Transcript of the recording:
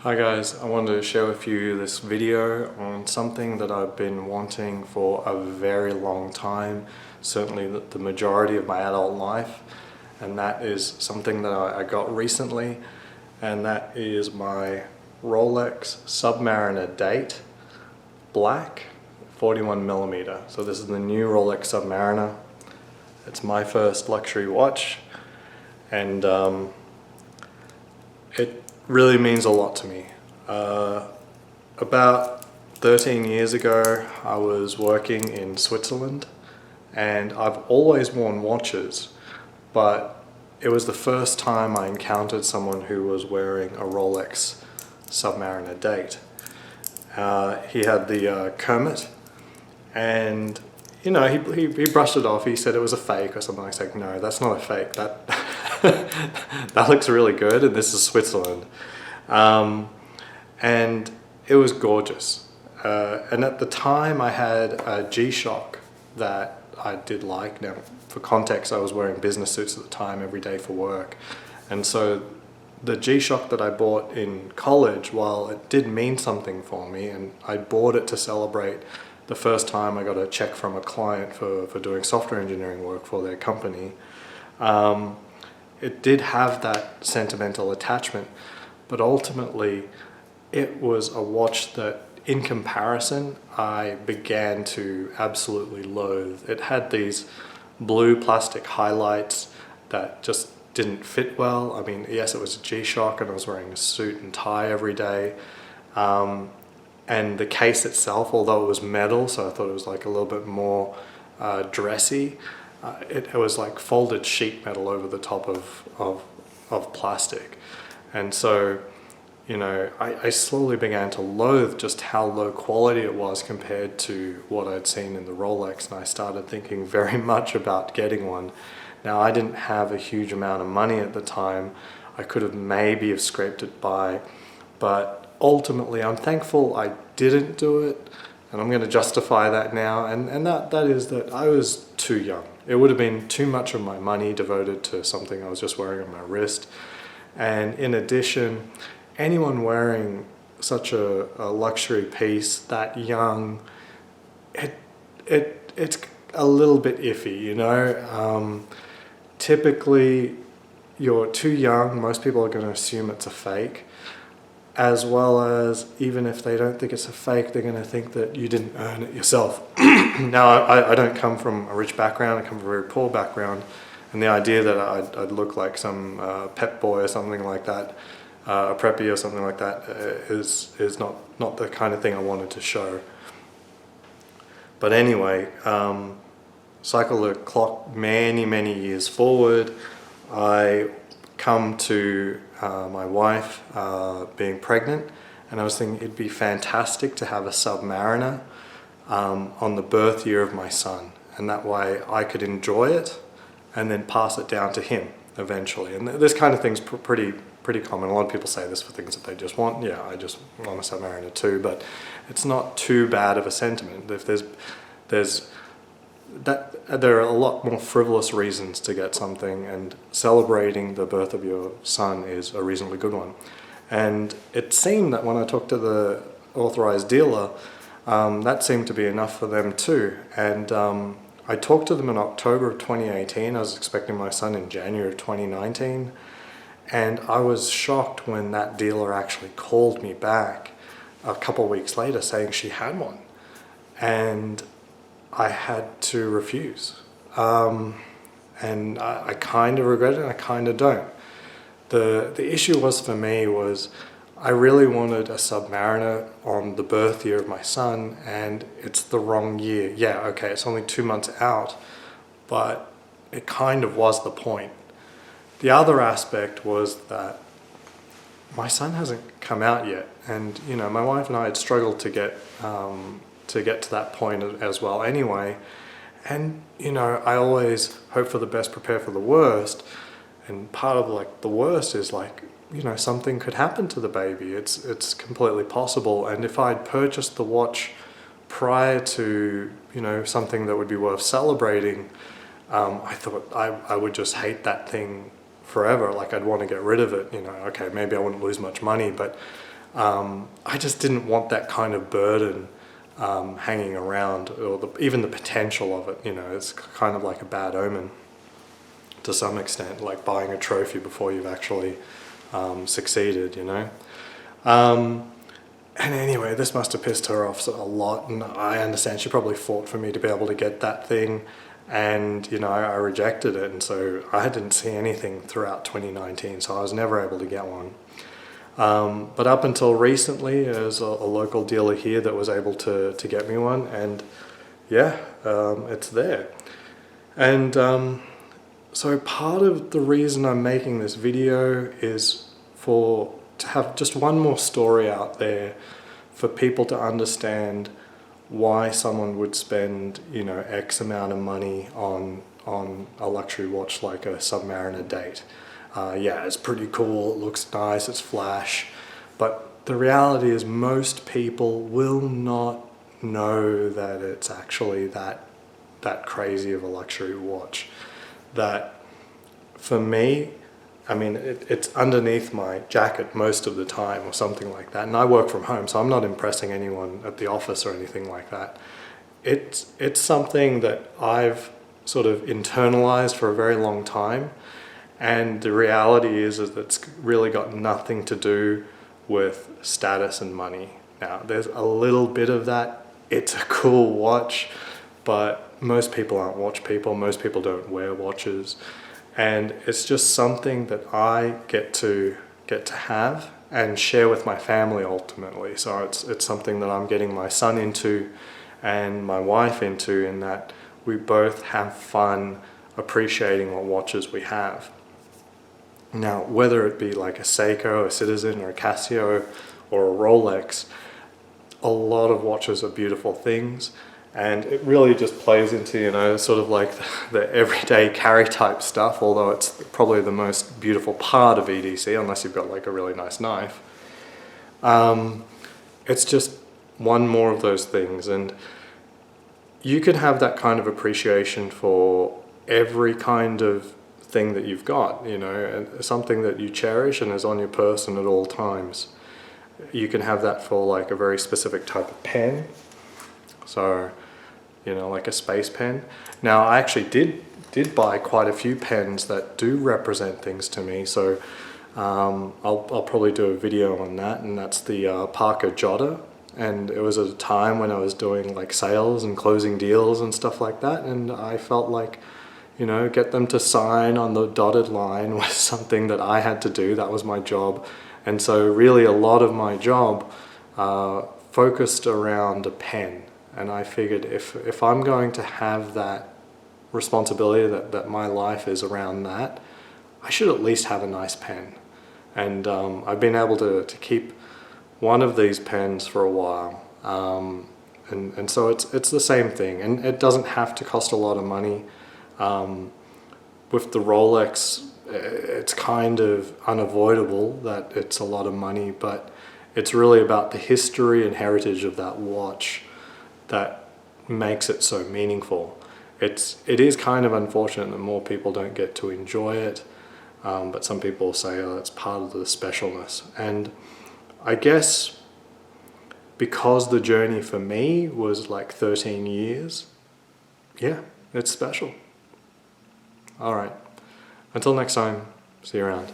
Hi guys, I wanted to share with you this video on something that I've been wanting for a very long time, certainly the majority of my adult life, and that is something that I got recently, and that is my Rolex Submariner Date Black 41mm. So this is the new Rolex Submariner. It's my first luxury watch, and it really means a lot to me. About 13 years ago, I was working in Switzerland, and I've always worn watches, but it was the first time I encountered someone who was wearing a Rolex Submariner Date. He had the Kermit, and you know, he brushed it off. He said it was a fake or something. I said, no, that's not a fake. That that looks really good, and this is Switzerland. And it was gorgeous. And at the time I had a GShock that I did like. Now, for context, I was wearing business suits at the time every day for work. And so the GShock that I bought in college, while it did mean something for me, and I bought it to celebrate the first time I got a check from a client for doing software engineering work for their company, it did have that sentimental attachment, but ultimately it was a watch that, in comparison, I began to absolutely loathe. It had these blue plastic highlights that just didn't fit well. I mean, yes, it was a G-Shock and I was wearing a suit and tie every day. And the case itself, although it was metal, so I thought it was like a little bit more dressy, it was like folded sheet metal over the top of plastic. And so, you know, I slowly began to loathe just how low quality it was compared to what I'd seen in the Rolex, and I started thinking very much about getting one. Now, I didn't have a huge amount of money at the time. I could have maybe have scraped it by, but ultimately I'm thankful I didn't do it, and I'm going to justify that now, and that is that I was too young. It would have been too much of my money devoted to something I was just wearing on my wrist. And in addition, anyone wearing such a luxury piece that young, it's a little bit iffy, you know. Typically, you're too young. Most people are going to assume it's a fake, as well as, even if they don't think it's a fake, they're going to think that you didn't earn it yourself. Now, I don't come from a rich background. I come from a very poor background, and the idea that I'd look like some pep boy or something like that, a preppy or something like that, is not the kind of thing I wanted to show. But anyway, cycle the clock many years forward. I come to my wife being pregnant, and I was thinking it'd be fantastic to have a Submariner on the birth year of my son, and that way I could enjoy it and then pass it down to him eventually. And this kind of thing's pretty common. A lot of people say this for things that they just want. Yeah, I just want a Submariner too, but it's not too bad of a sentiment. If there are a lot more frivolous reasons to get something, and celebrating the birth of your son is a reasonably good one. And it seemed that when I talked to the authorized dealer, that seemed to be enough for them too. And I talked to them in October of 2018. I was expecting my son in January of 2019. And I was shocked when that dealer actually called me back a couple of weeks later saying she had one. And I had to refuse. And I kind of regret it, and I kind of don't. The issue was, for me, was I really wanted a Submariner on the birth year of my son, and it's the wrong year. Yeah, okay, it's only 2 months out, but it kind of was the point. The other aspect was that my son hasn't come out yet, and you know, my wife and I had struggled to get to that point as well anyway. And you know, I always hope for the best, prepare for the worst, and part of like the worst is like, you know, something could happen to the baby. It's completely possible. And if I'd purchased the watch prior to, you know, something that would be worth celebrating, I thought I would just hate that thing forever. Like, I'd want to get rid of it, you know. Okay, maybe I wouldn't lose much money, but I just didn't want that kind of burden hanging around, or even the potential of it. You know, it's kind of like a bad omen to some extent, like buying a trophy before you've actually succeeded, you know. And anyway, this must have pissed her off a lot, and I understand she probably fought for me to be able to get that thing, and you know, I rejected it, and so I didn't see anything throughout 2019, so I was never able to get one. But up until recently, there's a local dealer here that was able to get me one, and yeah, it's there. And so part of the reason I'm making this video is to have just one more story out there for people to understand why someone would spend, you know, X amount of money on a luxury watch like a Submariner Date. Yeah, it's pretty cool, it looks nice, it's flash, but the reality is most people will not know that it's actually that crazy of a luxury watch. That, for me, I mean, it's underneath my jacket most of the time or something like that, and I work from home, so I'm not impressing anyone at the office or anything like that. It's something that I've sort of internalized for a very long time. And the reality is that it's really got nothing to do with status and money. Now, there's a little bit of that. It's a cool watch, but most people aren't watch people. Most people don't wear watches. And it's just something that I get to have and share with my family ultimately. So it's something that I'm getting my son into and my wife into, in that we both have fun appreciating what watches we have. Now, whether it be like a Seiko, a Citizen, or a Casio, or a Rolex, a lot of watches are beautiful things, and it really just plays into, you know, sort of like the everyday carry type stuff, although it's probably the most beautiful part of EDC, unless you've got like a really nice knife. It's just one more of those things, and you can have that kind of appreciation for every kind of thing that you've got, you know, something that you cherish and is on your person at all times. You can have that for like a very specific type of pen, so, you know, like a space pen. Now, I actually did buy quite a few pens that do represent things to me, so I'll probably do a video on that, and that's the Parker Jotter. And it was at a time when I was doing like sales and closing deals and stuff like that, and I felt like, you know, get them to sign on the dotted line was something that I had to do. That was my job. And so really a lot of my job focused around a pen. And I figured if I'm going to have that responsibility, that my life is around that, I should at least have a nice pen. And I've been able to keep one of these pens for a while. And so it's the same thing. And it doesn't have to cost a lot of money. With the Rolex, it's kind of unavoidable that it's a lot of money, but it's really about the history and heritage of that watch that makes it so meaningful. It is kind of unfortunate that more people don't get to enjoy it, but some people say, oh, that's part of the specialness. And I guess because the journey for me was like 13 years, yeah, it's special. All right. Until next time, see you around.